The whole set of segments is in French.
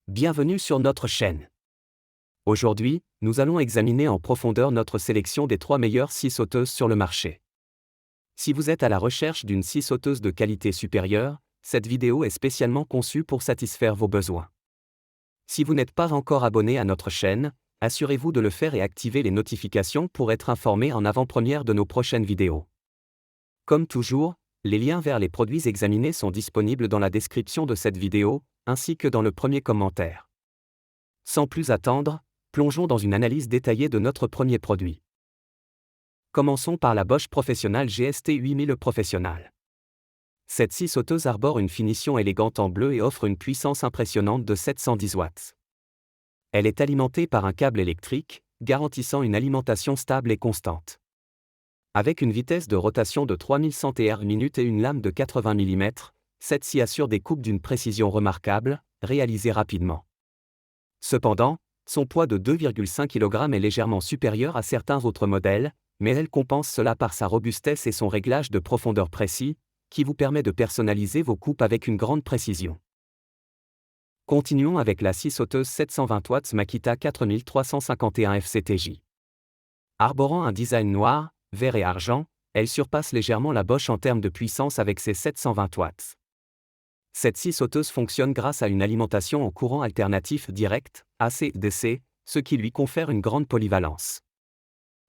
Bienvenue sur notre chaîne. Aujourd'hui, nous allons examiner en profondeur notre sélection des 3 meilleures scies sauteuses sur le marché. Si vous êtes à la recherche d'une scie sauteuse de qualité supérieure, cette vidéo est spécialement conçue pour satisfaire vos besoins. Si vous n'êtes pas encore abonné à notre chaîne, assurez-vous de le faire et activez les notifications pour être informé en avant-première de nos prochaines vidéos. Comme toujours, les liens vers les produits examinés sont disponibles dans la description de cette vidéo, ainsi que dans le premier commentaire. Sans plus attendre, plongeons dans une analyse détaillée de notre premier produit. Commençons par la Bosch Professional GST 8000 Professional. Cette scie sauteuse arbore une finition élégante en bleu et offre une puissance impressionnante de 710 watts. Elle est alimentée par un câble électrique, garantissant une alimentation stable et constante. Avec une vitesse de rotation de 3100 Tr/minute et une lame de 80 mm, cette scie assure des coupes d'une précision remarquable, réalisées rapidement. Cependant, son poids de 2,5 kg est légèrement supérieur à certains autres modèles, mais elle compense cela par sa robustesse et son réglage de profondeur précis, qui vous permet de personnaliser vos coupes avec une grande précision. Continuons avec la scie sauteuse 720 watts Makita 4351 FCTJ. Arborant un design noir, vert et argent, elle surpasse légèrement la Bosch en termes de puissance avec ses 720 watts. Cette scie sauteuse fonctionne grâce à une alimentation en courant alternatif direct, AC/DC, ce qui lui confère une grande polyvalence.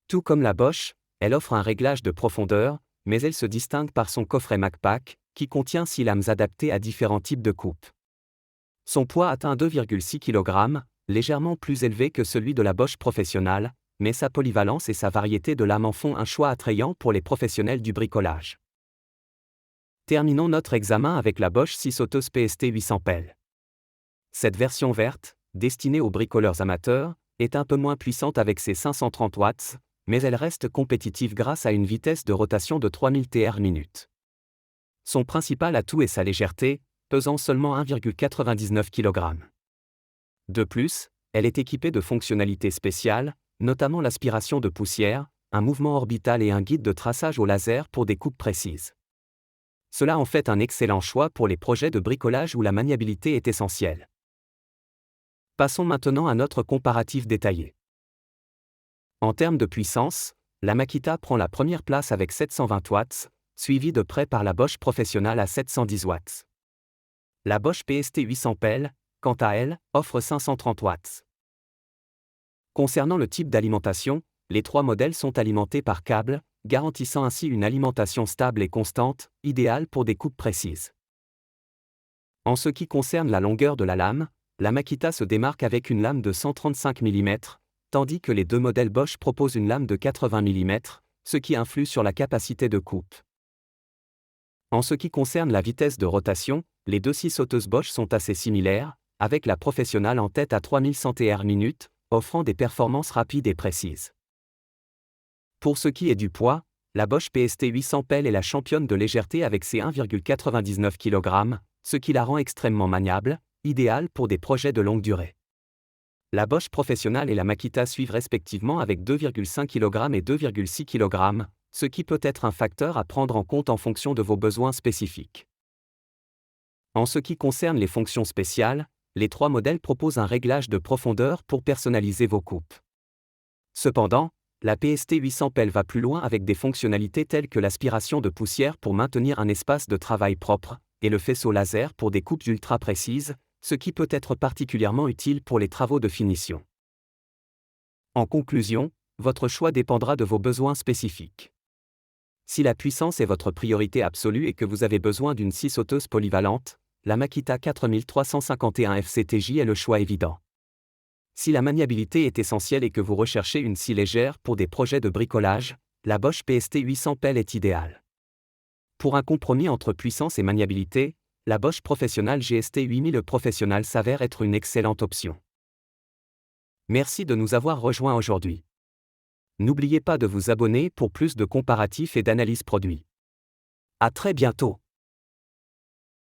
Tout comme la Bosch, elle offre un réglage de profondeur, mais elle se distingue par son coffret MacPack, qui contient 6 lames adaptées à différents types de coupes. Son poids atteint 2,6 kg, légèrement plus élevé que celui de la Bosch Professional, mais sa polyvalence et sa variété de lames en font un choix attrayant pour les professionnels du bricolage. Terminons notre examen avec la Bosch scie sauteuse PST 800 pelle. Cette version verte, destinée aux bricoleurs amateurs, est un peu moins puissante avec ses 530 watts, mais elle reste compétitive grâce à une vitesse de rotation de 3000 Tr/minute. Son principal atout est sa légèreté, pesant seulement 1,99 kg. De plus, elle est équipée de fonctionnalités spéciales, notamment l'aspiration de poussière, un mouvement orbital et un guide de traçage au laser pour des coupes précises. Cela en fait un excellent choix pour les projets de bricolage où la maniabilité est essentielle. Passons maintenant à notre comparatif détaillé. En termes de puissance, la Makita prend la première place avec 720 watts, suivie de près par la Bosch Professional à 710 watts. La Bosch PST 800 pelle, quant à elle, offre 530 watts. Concernant le type d'alimentation, les 3 modèles sont alimentés par câble, garantissant ainsi une alimentation stable et constante, idéale pour des coupes précises. En ce qui concerne la longueur de la lame, la Makita se démarque avec une lame de 135 mm, tandis que les 2 modèles Bosch proposent une lame de 80 mm, ce qui influe sur la capacité de coupe. En ce qui concerne la vitesse de rotation, les 2 scies sauteuses Bosch sont assez similaires, avec la Professional en tête à 3100 Tr/minute, offrant des performances rapides et précises. Pour ce qui est du poids, la Bosch PST 800 pelle est la championne de légèreté avec ses 1,99 kg, ce qui la rend extrêmement maniable, idéale pour des projets de longue durée. La Bosch Professional et la Makita suivent respectivement avec 2,5 kg et 2,6 kg, ce qui peut être un facteur à prendre en compte en fonction de vos besoins spécifiques. En ce qui concerne les fonctions spéciales, les 3 modèles proposent un réglage de profondeur pour personnaliser vos coupes. Cependant, la PST 800 pelle va plus loin avec des fonctionnalités telles que l'aspiration de poussière pour maintenir un espace de travail propre, et le faisceau laser pour des coupes ultra précises, ce qui peut être particulièrement utile pour les travaux de finition. En conclusion, votre choix dépendra de vos besoins spécifiques. Si la puissance est votre priorité absolue et que vous avez besoin d'une scie sauteuse polyvalente, la Makita 4351 FCTJ est le choix évident. Si la maniabilité est essentielle et que vous recherchez une scie légère pour des projets de bricolage, la Bosch PST 800 pelle est idéale. Pour un compromis entre puissance et maniabilité, la Bosch Professional GST 8000 Professional s'avère être une excellente option. Merci de nous avoir rejoints aujourd'hui. N'oubliez pas de vous abonner pour plus de comparatifs et d'analyses produits. À très bientôt.